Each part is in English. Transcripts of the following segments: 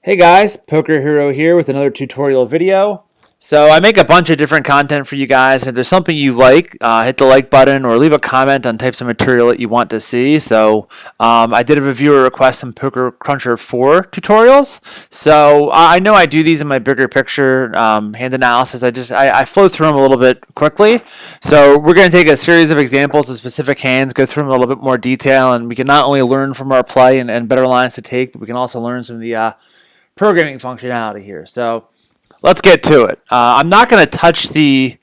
Hey guys, Poker Hero here with another tutorial video. So I make a bunch of different content for you guys. If there's something you like, hit the like button or leave a comment on types of material that you want to see. So I did have a viewer request some PokerCruncher 4 tutorials. So I know I do these in my bigger picture hand analysis. I flow through them a little bit quickly. So we're going to take a series of examples of specific hands, go through them in a little bit more detail, and we can not only learn from our play and better lines to take, but we can also learn some of the programming functionality here. So let's get to it. I'm not going to touch the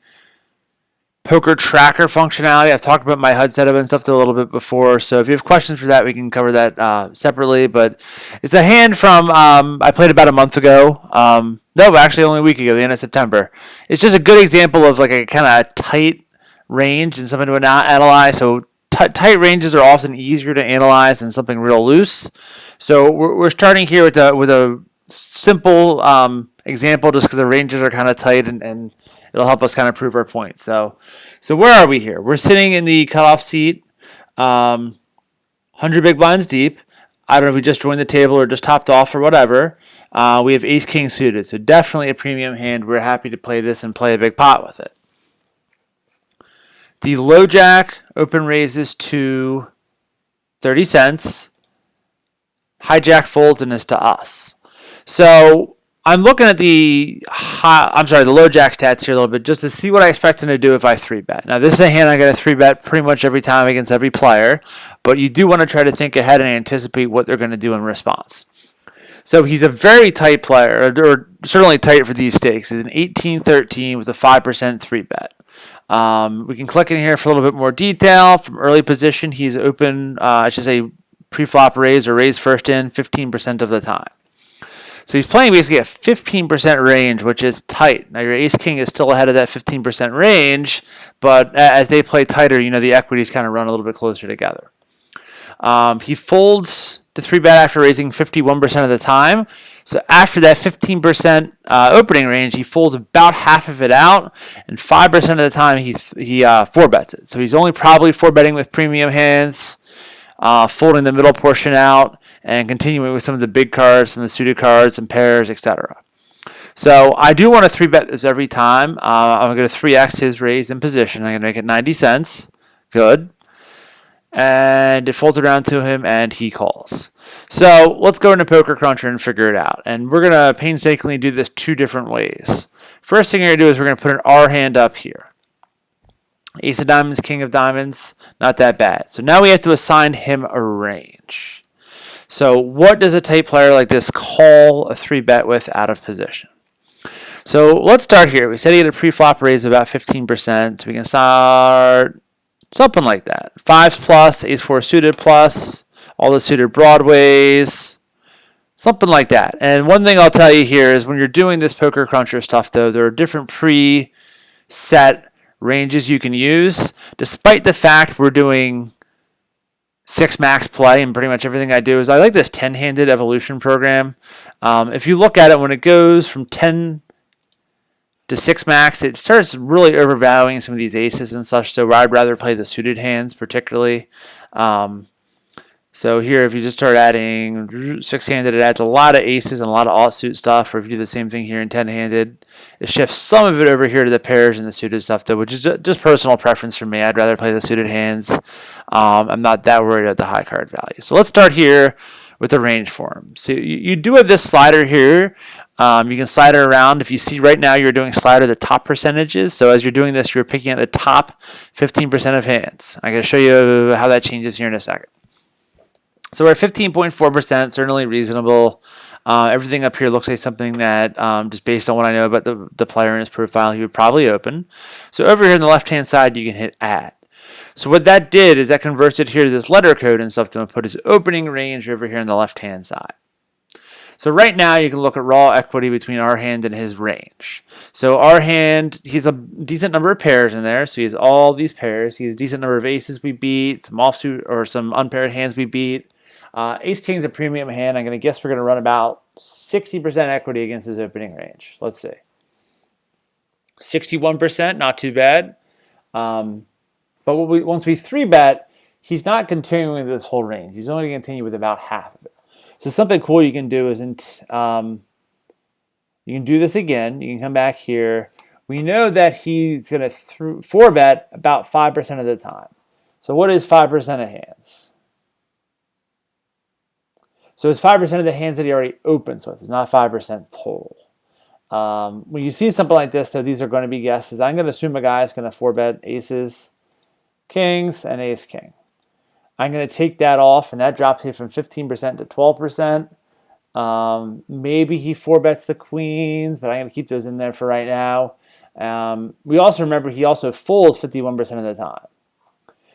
poker tracker functionality. I've talked about my HUD setup and stuff a little bit before. So if you have questions for that, we can cover that separately. But it's a hand from I played about a month ago. No, actually only a week ago, the end of September. It's just a good example of like a kind of tight range and something to analyze. So tight ranges are often easier to analyze than something real loose. So we're starting here with a simple example just because the ranges are kind of tight and it'll help us kind of prove our point. So where are we here? We're sitting in the cutoff seat, 100 big blinds deep. I don't know if we just joined the table or just topped off or whatever. We have ace king suited, so definitely a premium hand. We're happy to play this and play a big pot with it. The low jack open raises to 30 cents. Hijack folds and is to us. So I'm looking at the low jack stats here a little bit just to see what I expect him to do if I 3-bet. Now this is a hand I'm going to 3-bet pretty much every time against every player, but you do want to try to think ahead and anticipate what they're going to do in response. So he's a very tight player, or certainly tight for these stakes. He's an 18-13 with a 5% 3-bet. We can click in here for a little bit more detail. From early position, he's open, I should say pre-flop raise or raise first in 15% of the time. So he's playing basically a 15% range, which is tight. Now your ace-king is still ahead of that 15% range, but as they play tighter, the equities kind of run a little bit closer together. He folds to 3-bet after raising 51% of the time. So after that 15% opening range, he folds about half of it out, and 5% of the time he 4-bets it. So he's only probably 4-betting with premium hands, folding the middle portion out, and continuing with some of the big cards, some of the suited cards and pairs, etc. So I do want to 3-bet this every time. I'm going to 3x his raise in position. I'm going to make it 90 cents. Good. And it folds around to him, and he calls. So let's go into PokerCruncher and figure it out. And we're going to painstakingly do this two different ways. First thing we're going to do is we're going to put an R hand up here. Ace of diamonds, king of diamonds, not that bad. So now we have to assign him a range. So what does a tight player like this call a 3-bet with out of position? So let's start here. We said he had a pre-flop raise of about 15%. So we can start something like that. 5s plus, ace-4 suited plus, all the suited broadways, something like that. And one thing I'll tell you here is when you're doing this PokerCruncher stuff, though, there are different pre-set ranges you can use. Despite the fact we're doing 6 max play, and pretty much everything I do is I like this 10-handed evolution program. If you look at it, when it goes from 10 to 6 max, it starts really overvaluing some of these aces and such, so I'd rather play the suited hands particularly. So here, if you just start adding 6-handed, it adds a lot of aces and a lot of offsuit stuff. Or if you do the same thing here in 10-handed, it shifts some of it over here to the pairs and the suited stuff, though, which is just personal preference for me. I'd rather play the suited hands. I'm not that worried about the high card value. So let's start here with the range for him. So you do have this slider here. You can slide it around. If you see right now, you're doing slider the top percentages. So as you're doing this, you're picking at the top 15% of hands. I'm going to show you how that changes here in a second. So we're at 15.4%, certainly reasonable. Everything up here looks like something that, just based on what I know about the player and his profile, he would probably open. So over here on the left-hand side, you can hit add. So what that did is that converted here to this letter code and stuff to put his opening range over here on the left-hand side. So right now, you can look at raw equity between our hand and his range. So our hand, he's a decent number of pairs in there. So he has all these pairs. He has a decent number of aces we beat, some offsuit or some unpaired hands we beat. Ace-King's a premium hand. I'm going to guess we're going to run about 60% equity against his opening range. Let's see. 61%, not too bad. But once we 3-bet, he's not continuing this whole range. He's only going to continue with about half of it. So something cool you can do is you can do this again. You can come back here. We know that he's going to 4-bet about 5% of the time. So what is 5% of hands? So it's 5% of the hands that he already opens with. It's not 5% total. When you see something like this, though, these are going to be guesses. I'm going to assume a guy is going to 4-bet aces, kings, and ace-king. I'm going to take that off, and that drops here from 15% to 12%. Maybe he 4-bets the queens, but I'm going to keep those in there for right now. We also remember he also folds 51% of the time.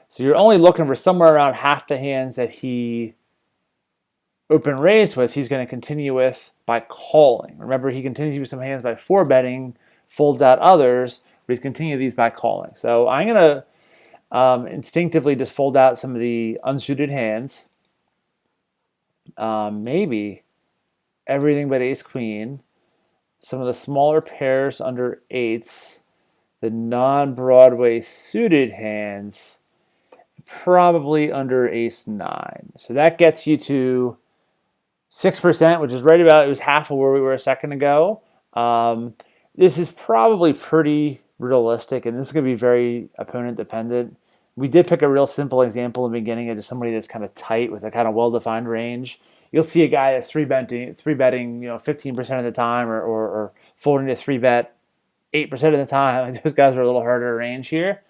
So you're only looking for somewhere around half the hands that he open raised with, he's going to continue with by calling. Remember, he continues with some hands by 4-betting, folds out others, but he's continuing these by calling. So I'm going to instinctively just fold out some of the unsuited hands. Maybe everything but ace-queen, some of the smaller pairs under eights, the non-Broadway suited hands, probably under ace-9. So that gets you to 6%, which is right about, it was half of where we were a second ago. This is probably pretty realistic, and this is going to be very opponent dependent. We did pick a real simple example in the beginning of just somebody that's kind of tight with a kind of well-defined range. You'll see a guy that's three betting, 15% of the time, or folding to 3-bet 8% of the time. Those guys are a little harder to range here.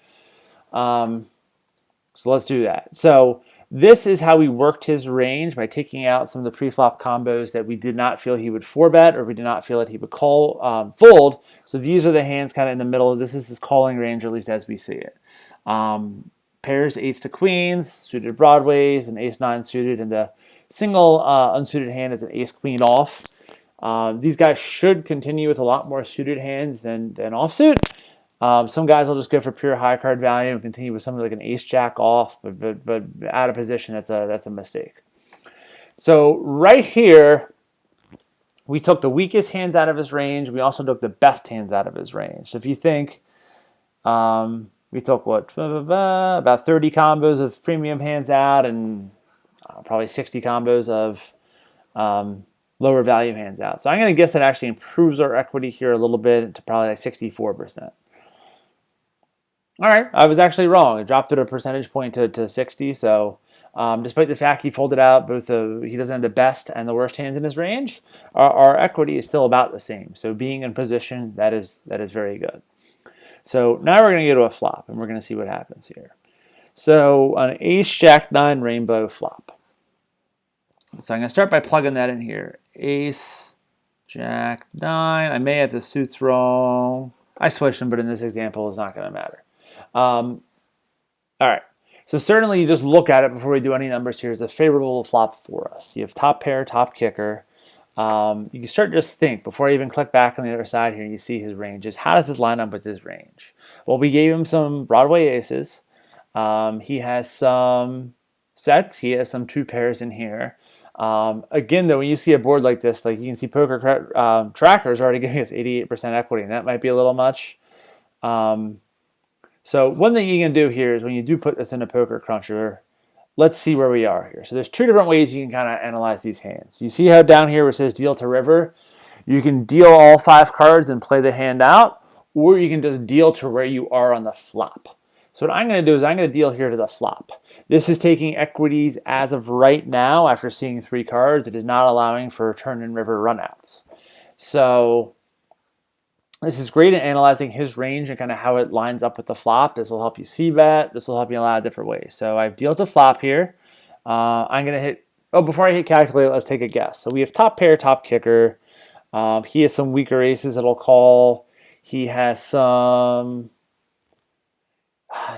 So let's do that. So this is how we worked his range, by taking out some of the pre-flop combos that we did not feel he would 4-bet, or we did not feel that he would call fold. So these are the hands kind of in the middle. This is his calling range, or at least as we see it. Pairs ace to queens, suited broadways, and ace-9 suited, and the single unsuited hand is an ace-queen off. These guys should continue with a lot more suited hands than offsuit. Some guys will just go for pure high card value and continue with something like an ace-jack off, but out of position, that's a mistake. So right here, we took the weakest hands out of his range. We also took the best hands out of his range. So if you think, we took what, about 30 combos of premium hands out, and probably 60 combos of lower value hands out. So I'm going to guess that actually improves our equity here a little bit to probably like 64%. All right, I was actually wrong. It dropped it a percentage point to 60. So despite the fact he folded out both he doesn't have the best and the worst hands in his range, our equity is still about the same. So being in position, that is very good. So now we're going to go to a flop, and we're going to see what happens here. So an ace-jack-9 rainbow flop. So I'm going to start by plugging that in here. Ace-jack-9. I may have the suits wrong. I switched them, but in this example, it's not going to matter. All right. So certainly you just look at it before we do any numbers here. It's a favorable flop for us. You have top pair, top kicker. You can start just think, before I even click back on the other side here, and you see his ranges. How does this line up with his range? Well, we gave him some Broadway aces. He has some sets. He has some 2 pairs in here. Again, though, when you see a board like this, like you can see Poker Tracker is already giving us 88% equity, and that might be a little much. So one thing you can do here is when you do put this in a PokerCruncher, let's see where we are here. So there's 2 different ways you can kind of analyze these hands. You see how down here where it says deal to river? You can deal all 5 cards and play the hand out, or you can just deal to where you are on the flop. So what I'm going to do is I'm going to deal here to the flop. This is taking equities as of right now after seeing 3 cards. It is not allowing for turn and river runouts. So this is great at analyzing his range and kind of how it lines up with the flop. This will help you see bet. This will help you in a lot of different ways. So I've deal to flop here. I'm going to hit, before I hit calculate, let's take a guess. So we have top pair, top kicker. He has some weaker aces that'll call. He has some,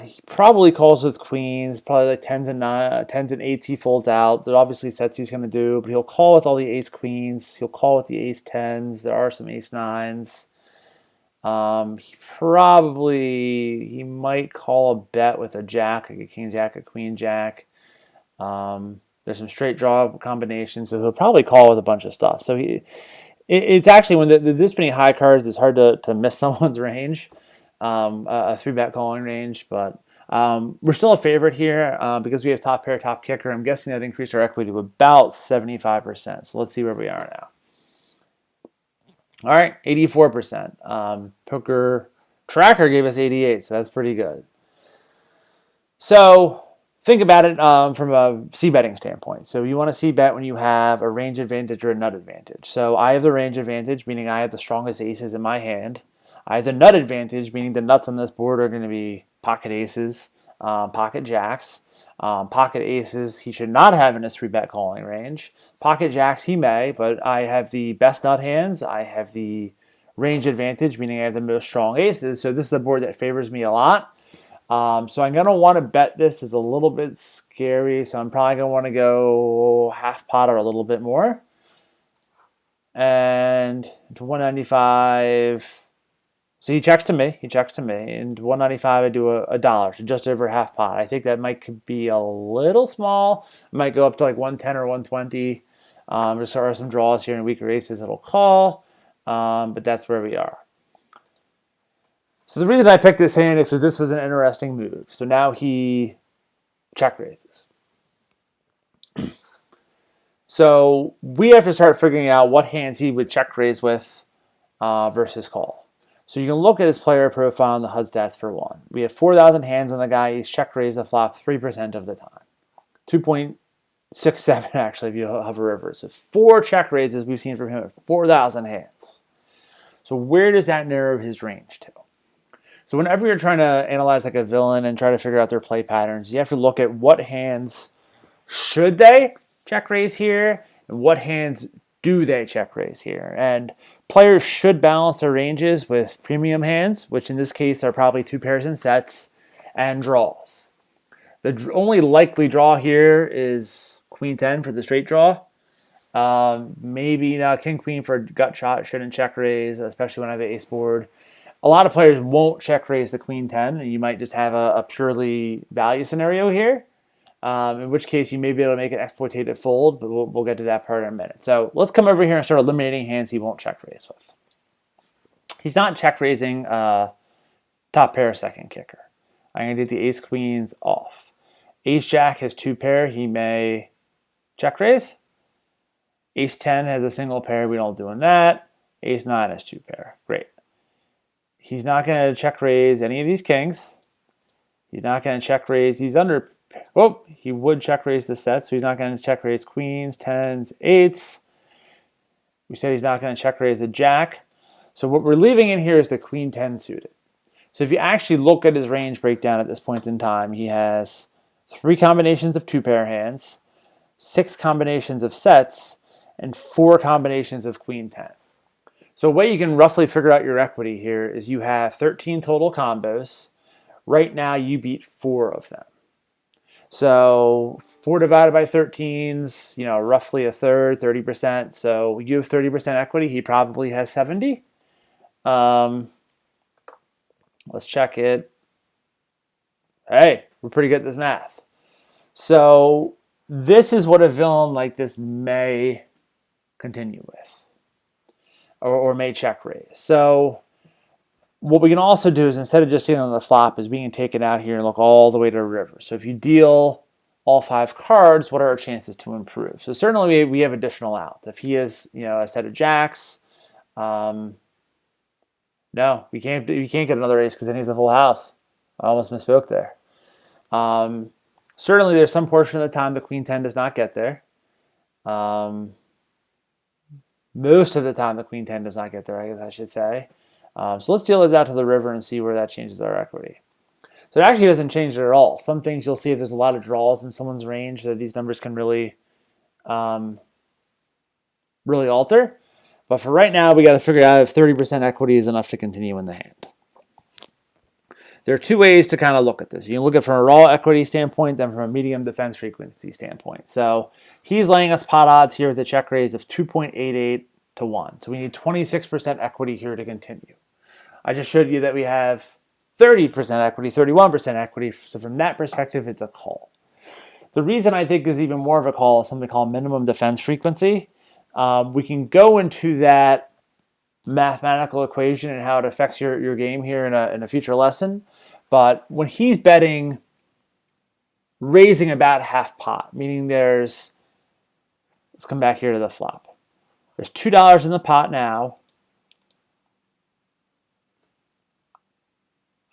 he probably calls with queens, probably like 10s and 8s he folds out. There are obviously sets he's going to do, but he'll call with all the ace queens. He'll call with the ace 10s. There are some ace 9s. He might call a bet with a jack, like a king jack, a queen jack. There's some straight draw combinations, so he'll probably call with a bunch of stuff. So it's actually, when this many high cards, it's hard to miss someone's range, a 3-bet calling range. But We're still a favorite here because we have top pair, top kicker. I'm guessing that increased our equity to about 75%. So let's see where we are now. All right, 84%. Poker Tracker gave us 88, so that's pretty good. So think about it from a c-betting standpoint. So you want to c-bet when you have a range advantage or a nut advantage. So I have the range advantage, meaning I have the strongest aces in my hand. I have the nut advantage, meaning the nuts on this board are going to be pocket aces, pocket jacks. Pocket aces, he should not have in his 3-bet calling range. Pocket jacks, he may, but I have the best nut hands. I have the range advantage, meaning I have the most strong aces. So this is a board that favors me a lot. So I'm going to want to bet this is a little bit scary. So I'm probably going to want to go half pot or a little bit more. And to 195. So he checks to me. And 195, I do a dollar, so just over half pot. I think that might be a little small. It might go up to like 110 or 120. Just are some draws here and weaker aces it'll call. But that's where we are. So the reason I picked this hand is because this was an interesting move. So now he check raises. So we have to start figuring out what hands he would check raise with versus call. So you can look at his player profile and the HUD stats for one. We have 4,000 hands on the guy. He's check raised the flop 3% of the time. 2.67 actually if you have a river. So 4 check raises we've seen from him at 4,000 hands. So where does that narrow his range to? So whenever you're trying to analyze like a villain and try to figure out their play patterns, you have to look at what hands should they check raise here and what hands do they check raise here. And players should balance their ranges with premium hands, which in this case are probably 2 pairs and sets, and draws. The only likely draw here is Queen 10 for the straight draw. Maybe now King Queen for a gut shot shouldn't check raise, especially when I have an ace board. A lot of players won't check raise the Queen 10, and you might just have a purely value scenario here. In which case you may be able to make an exploitative fold, but we'll get to that part in a minute. So let's come over here and start eliminating hands he won't check raise with. He's not check raising top pair second kicker. I'm going to do the ace queens off. Ace jack has 2 pair. He may check raise. Ace 10 has a single pair. We don't doing that. Ace 9 has 2 pair. Great. He's not going to check raise any of these kings. He's not going to check raise these under. Oh, he would check raise the sets, so he's not going to check raise queens, 10s, 8s. We said he's not going to check raise the jack. So what we're leaving in here is the Queen 10 suited. So if you actually look at his range breakdown at this point in time, he has 3 combinations of 2 pair hands, 6 combinations of sets, and 4 combinations of Queen 10. So a way you can roughly figure out your equity here is you have 13 total combos. Right now you beat 4 of them. So 4 divided by 13's, roughly a third, 30%. So you have 30% equity. He probably has 70. Let's check it. Hey, we're pretty good at this math. So this is what a villain like this may continue with, or may check raise. So what we can also do is instead of just dealing on the flop is we can take it out here and look all the way to the river. So if you deal all 5 cards, what are our chances to improve? So certainly we have additional outs. If he has, a set of jacks, no, we can't get another ace because then he's a full house. I almost misspoke there. Certainly there's some portion of the time the Queen 10 does not get there. Most of the time the Queen 10 does not get there, I guess I should say. So let's deal this out to the river and see where that changes our equity. So it actually doesn't change it at all. Some things you'll see if there's a lot of draws in someone's range that these numbers can really alter. But for right now, we got to figure out if 30% equity is enough to continue in the hand. There are 2 ways to kind of look at this. You can look at it from a raw equity standpoint, then from a medium defense frequency standpoint. So he's laying us pot odds here with a check raise of 2.88 to 1. So we need 26% equity here to continue. I just showed you that we have 30% equity, 31% equity. So from that perspective, it's a call. The reason I think is even more of a call is something called minimum defense frequency. We can go into that mathematical equation and how it affects your game here in a future lesson. But when he's betting, raising about half pot, meaning there's, let's come back here to the flop. There's $2 in the pot now.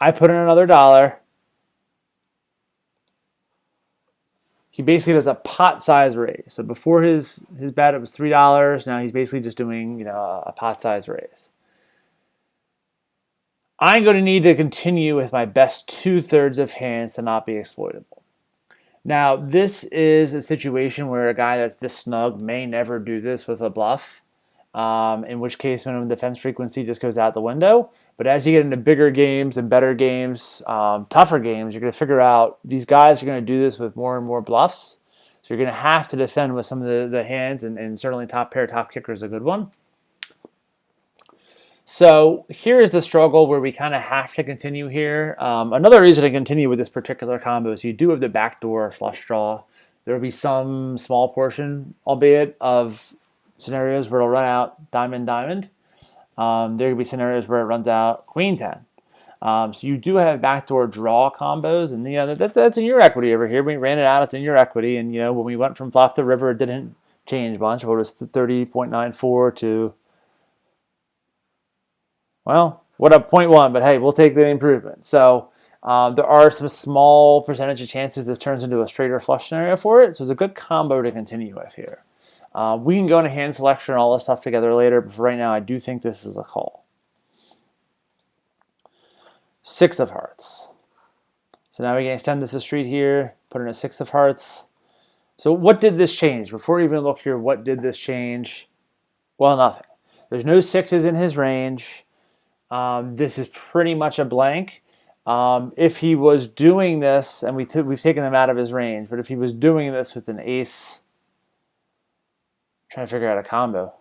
I put in another dollar. He basically does a pot size raise. So before his bet, it was $3. Now he's basically just doing, a pot size raise. I'm going to need to continue with my best 2/3 of hands to not be exploitable. Now, this is a situation where a guy that's this snug may never do this with a bluff, in which case minimum defense frequency just goes out the window. But as you get into bigger games and better games, tougher games, you're going to figure out these guys are going to do this with more and more bluffs. So you're going to have to defend with some of the hands, and certainly top pair, top kicker is a good one. So here is the struggle where we kind of have to continue here. Another reason to continue with this particular combo is you do have the backdoor flush draw. There will be some small portion, albeit, of scenarios where it'll run out diamond, diamond. There could be scenarios where it runs out queen 10. So you do have backdoor draw combos, and that's in your equity over here. We ran it out, it's in your equity, and when we went from flop to river, it didn't change much. What was 30.94 to, well, what up 0.1, but hey, we'll take the improvement. So there are some small percentage of chances this turns into a straighter flush scenario for it, so it's a good combo to continue with here. We can go into hand selection and all this stuff together later, but for right now, I do think this is a call. 6 of hearts. So now we can extend this to street here, put in a 6 of hearts. So what did this change? Before we even look here, what did this change? Well, nothing. There's no 6s in his range. This is pretty much a blank. If he was doing this, and we've taken them out of his range, but if he was doing this with an ace, trying to figure out a combo.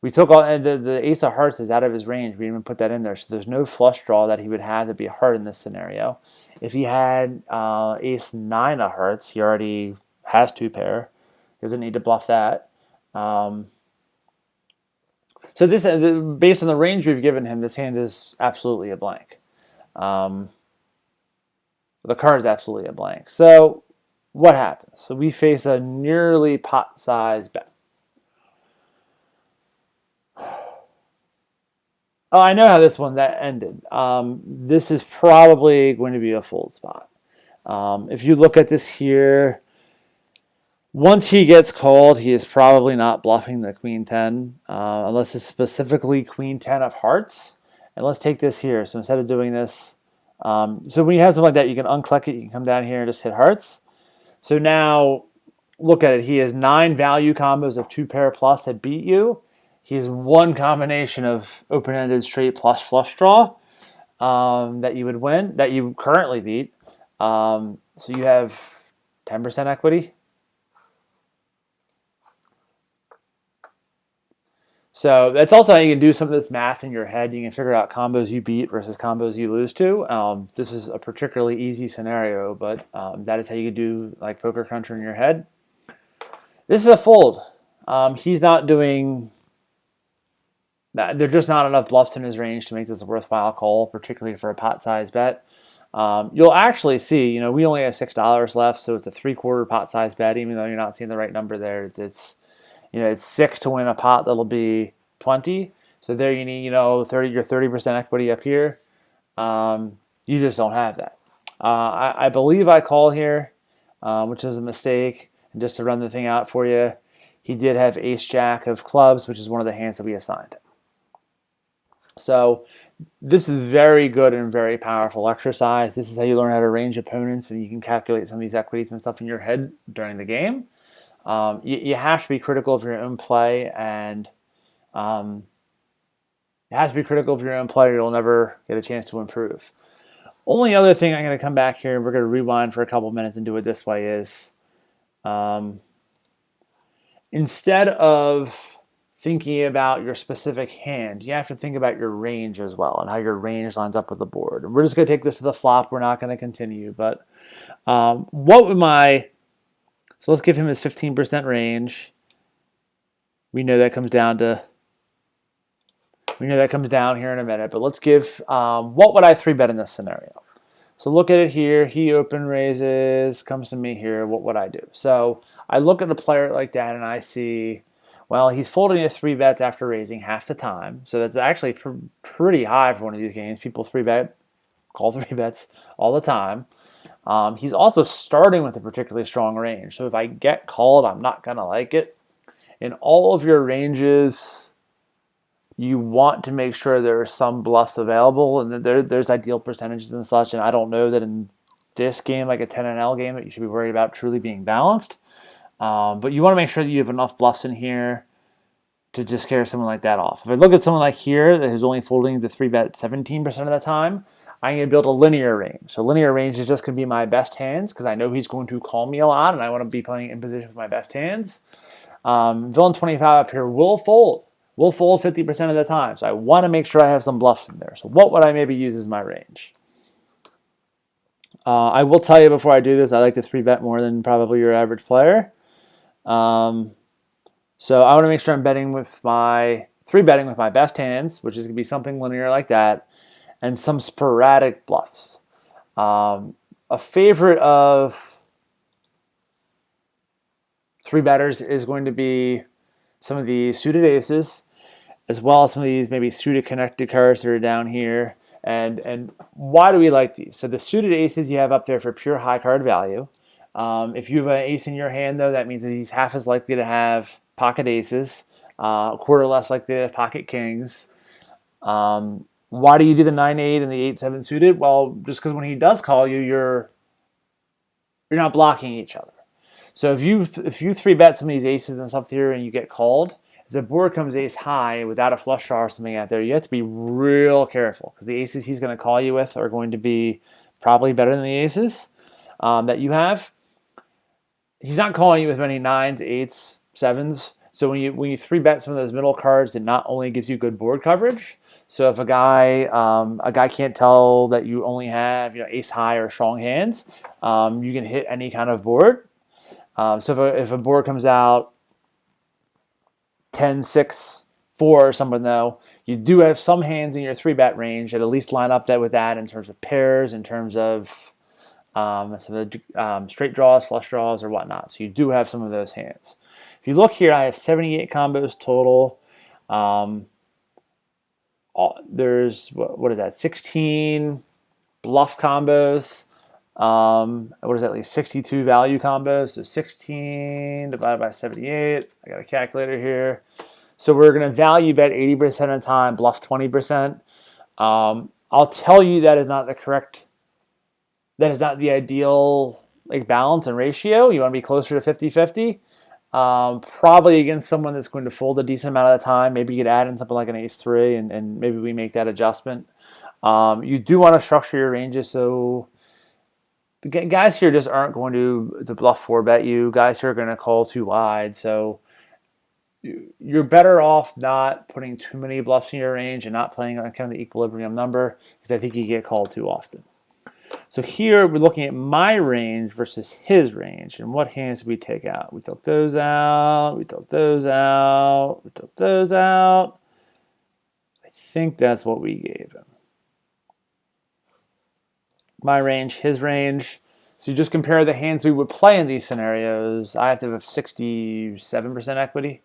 We took all, and the ace of hearts is out of his range. We didn't even put that in there, so there's no flush draw that he would have to be a heart in this scenario. If he had ace 9 of hearts, he already has 2 pair. Doesn't need to bluff that. So this, based on the range we've given him, this hand is absolutely a blank. The card is absolutely a blank. So what happens? So we face a nearly pot-sized bet. Oh, I know how this one that ended. This is probably going to be a fold spot. If you look at this here, once he gets called, he is probably not bluffing the queen 10, unless it's specifically queen 10 of hearts. And let's take this here. So instead of doing this, so when you have something like that, you can unclick it. You can come down here and just hit hearts. So now, look at it. He has 9 value combos of 2 pair plus that beat you. He has 1 combination of open-ended straight plus flush draw that you would win, that you currently beat. So you have 10% equity. So that's also how you can do some of this math in your head. You can figure out combos you beat versus combos you lose to. This is a particularly easy scenario, but that is how you can do like PokerCruncher in your head. This is a fold. He's not doing... There's just not enough bluffs in his range to make this a worthwhile call, particularly for a pot-sized bet. You'll actually see, we only have $6 left, so it's a 3/4 pot-sized bet, even though you're not seeing the right number there. It's 6 to win a pot that'll be 20. So there you need, your 30% equity up here. You just don't have that. I believe I call here, which is a mistake. And just to run the thing out for you, he did have ace-jack of clubs, which is one of the hands that we assigned him. So this is very good and very powerful exercise. This is how you learn how to range opponents, and you can calculate some of these equities and stuff in your head during the game. You have to be critical of your own play, and it has to be critical of your own play, or you'll never get a chance to improve. Only other thing I'm going to come back here, and we're going to rewind for a couple minutes and do it this way, is instead of thinking about your specific hand, you have to think about your range as well and how your range lines up with the board. And we're just going to take this to the flop. We're not going to continue. But what would my... So let's give him his 15% range. We know that comes down to We know that comes down here in a minute, but let's give, what would I 3-bet in this scenario? So look at it here. He open raises, comes to me here. What would I do? So I look at a player like that and I see, well, he's folding his 3-bets after raising half the time. So that's actually pretty high for one of these games. People 3-bet, call 3-bets all the time. He's also starting with a particularly strong range. So if I get called, I'm not going to like it. In all of your ranges, you want to make sure there are some bluffs available, and there's ideal percentages and such. And I don't know that in this game, like a 10NL game, that you should be worried about truly being balanced. But you want to make sure that you have enough bluffs in here to just scare someone like that off. If I look at someone like here who's only folding the 3-bet 17% of the time, I'm going to build a linear range. So linear range is just going to be my best hands because I know he's going to call me a lot, and I want to be playing in position with my best hands. Villain 25 up here will fold. Will fold 50% of the time. So I want to make sure I have some bluffs in there. So what would I maybe use as my range? I will tell you before I do this, I like to 3-bet more than probably your average player. So I want to make sure I'm 3-betting with my best hands, which is going to be something linear like that, and some sporadic bluffs. A favorite of 3-betters is going to be some of the suited aces, as well as some of these maybe suited connected cards that are down here. And why do we like these? So the suited aces you have up there for pure high card value. If you have an ace in your hand, though, that means that he's half as likely to have pocket aces, a quarter less likely to have pocket kings. Why do you do the 9-8 and the 8-7 suited? Well, just because when he does call you, you're not blocking each other. So if you 3-bet some of these aces and stuff here and you get called, if the board comes ace high without a flush draw or something out there, you have to be real careful because the aces he's going to call you with are going to be probably better than the aces that you have. He's not calling you with many 9s, 8s, 7s. So when you 3-bet some of those middle cards, it not only gives you good board coverage. So if a guy can't tell that you only have ace high or strong hands, you can hit any kind of board. So if a board comes out 10, 6, 4 or something, though, you do have some hands in your 3-bet range that at least line up with that in terms of pairs, in terms of some of the straight draws, flush draws, or whatnot. So you do have some of those hands. If you look here, I have 78 combos total. There's, what is that, 16 bluff combos. What does that leave? 62 value combos. So 16 divided by 78. I got a calculator here. So we're going to value bet 80% of the time, bluff 20%. I'll tell you that is not the ideal balance and ratio. You want to be closer to 50-50. Probably against someone that's going to fold a decent amount of the time. Maybe you could add in something like an ace-3 and maybe we make that adjustment. You do want to structure your ranges so guys here just aren't going to bluff 4-bet you. Guys here are going to call too wide. So you're better off not putting too many bluffs in your range and not playing on kind of the equilibrium number because I think you get called too often. So here we're looking at my range versus his range. And what hands did we take out? We took those out. We took those out. We took those out. I think that's what we gave him. My range, his range. So you just compare the hands we would play in these scenarios. I have to have 67% equity.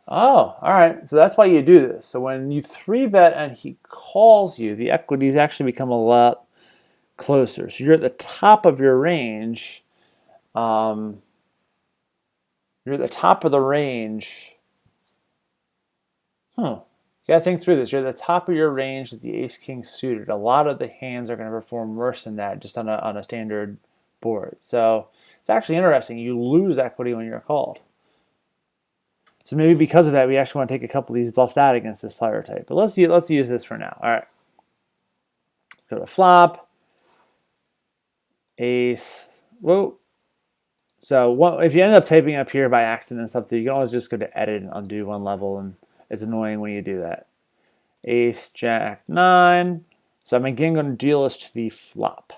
Oh, all right. So that's why you do this. So when you 3-bet and he calls you, the equities actually become a lot closer. So you're at the top of your range. You're at the top of the range. You got to think through this. You're at the top of your range with the ace-king suited. A lot of the hands are going to perform worse than that just on a standard board. So it's actually interesting. You lose equity when you're called. So maybe because of that, we actually want to take a couple of these bluffs out against this player type. But let's use this for now. All right. Let's go to flop. Ace. Whoa. So if you end up typing up here by accident and stuff, you can always just go to edit and undo one level, and it's annoying when you do that. Ace, Jack, 9. So I'm again going to deal this to the flop.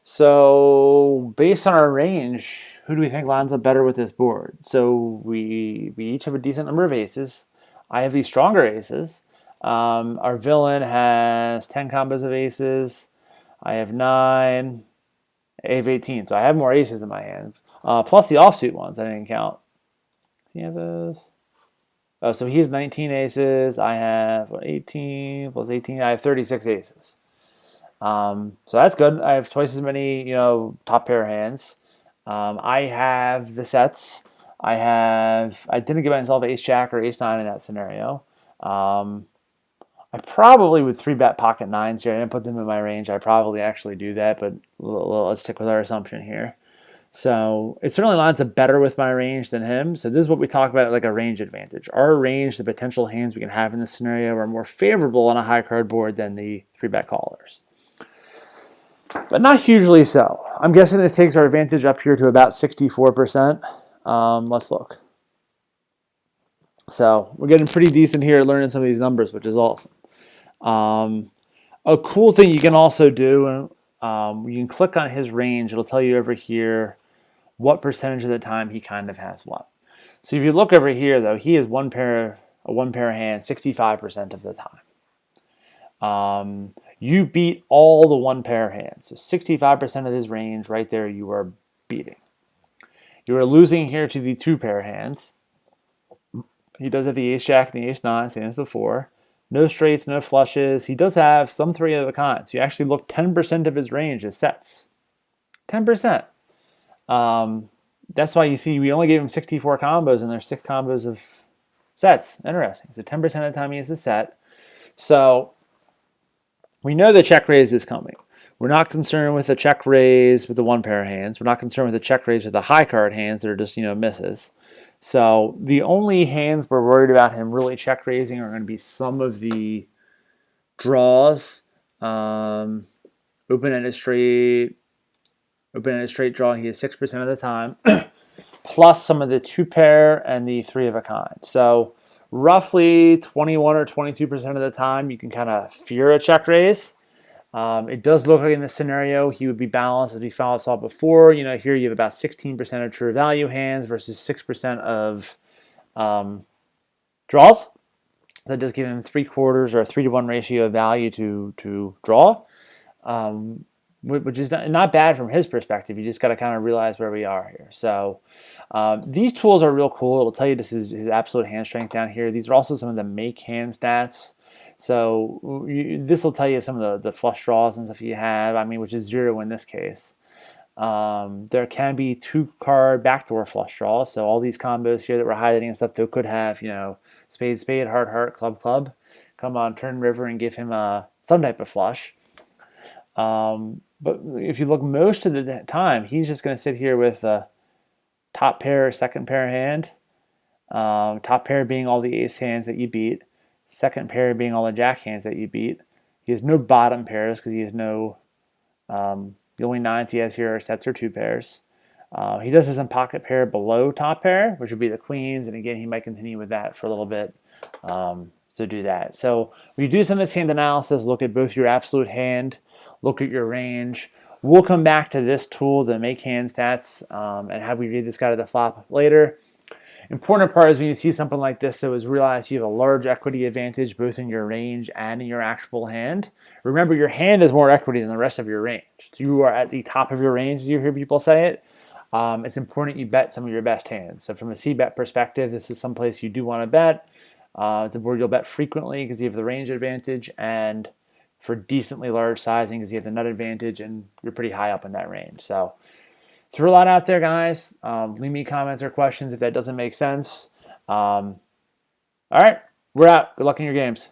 So based on our range, who do we think lines up better with this board? So we each have a decent number of aces. I have these stronger aces. Our villain has 10 combos of aces. I have 9. I have 18. So I have more aces in my hand. Plus the offsuit ones I didn't count. Do you have those? Oh, so he has 19 aces. I have 18 plus 18. I have 36 aces. So that's good. I have twice as many, top pair hands. I have the sets. I didn't give myself ace jack or ace nine in that scenario. I probably would 3-bet pocket nines here. I didn't put them in my range. I probably actually do that, but let's stick with our assumption here. So it certainly lines up better with my range than him. So this is what we talk about, like a range advantage. Our range, the potential hands we can have in this scenario, are more favorable on a high card board than the 3-bet callers. But not hugely so. I'm guessing this takes our advantage up here to about 64%. Let's look. So we're getting pretty decent here at learning some of these numbers, which is awesome. A cool thing you can also do, you can click on his range. It'll tell you over here what percentage of the time he kind of has what. So if you look over here, though, he has a one pair of hands 65% of the time. You beat all the one pair hands. So 65% of his range right there you are beating. You are losing here to the 2 pair hands. He does have the ace jack and the ace nine, same as before. No straights, no flushes. He does have some 3 of a kind. So you actually look 10% of his range is sets. 10%. That's why you see we only gave him 64 combos and there's 6 combos of sets. Interesting. So 10% of the time he has a set. So we know the check raise is coming. We're not concerned with the check raise with the 1 pair of hands. We're not concerned with the check raise with the high card hands that are just, misses. So the only hands we're worried about him really check raising are going to be some of the draws, open-ended straight draw. He has 6% of the time, plus some of the 2 pair and the 3 of a kind. So roughly 21 or 22% of the time, you can kind of fear a check raise. It does look like in this scenario he would be balanced as we saw before. Here you have about 16% of true value hands versus 6% of draws. That does give him 3/4 or a 3-to-1 ratio of value to draw, which is not bad from his perspective. You just got to kind of realize where we are here. So these tools are real cool. It'll tell you this is his absolute hand strength down here. These are also some of the make hand stats. So this will tell you some of the flush draws and stuff you have, which is 0 in this case. There can be 2-card backdoor flush draws. So all these combos here that we're highlighting and stuff, they could have, spade, spade, heart, heart, club, club. Come on, turn river and give him some type of flush. But if you look most of the time, he's just going to sit here with a top pair, second pair hand. Top pair being all the ace hands that you beat. Second pair being all the jack hands that you beat. He has no bottom pairs because he has no... the only nines he has here are sets or 2 pairs. He does have some pocket pair below top pair, which would be the queens. And again, he might continue with that for a little bit. So do that. So when you do some of this hand analysis, look at both your absolute hand, look at your range. We'll come back to this tool, the make hand stats, and have we read this guy to the flop later. Important part is when you see something like this, so is realize you have a large equity advantage both in your range and in your actual hand. Remember, your hand has more equity than the rest of your range. So you are at the top of your range, as you hear people say it. It's important you bet some of your best hands. So from a C-bet perspective, this is someplace you do want to bet. It's a board you'll bet frequently because you have the range advantage, and for decently large sizing because you have the nut advantage and you're pretty high up in that range. So threw a lot out there, guys. Leave me comments or questions if that doesn't make sense. All right, we're out. Good luck in your games.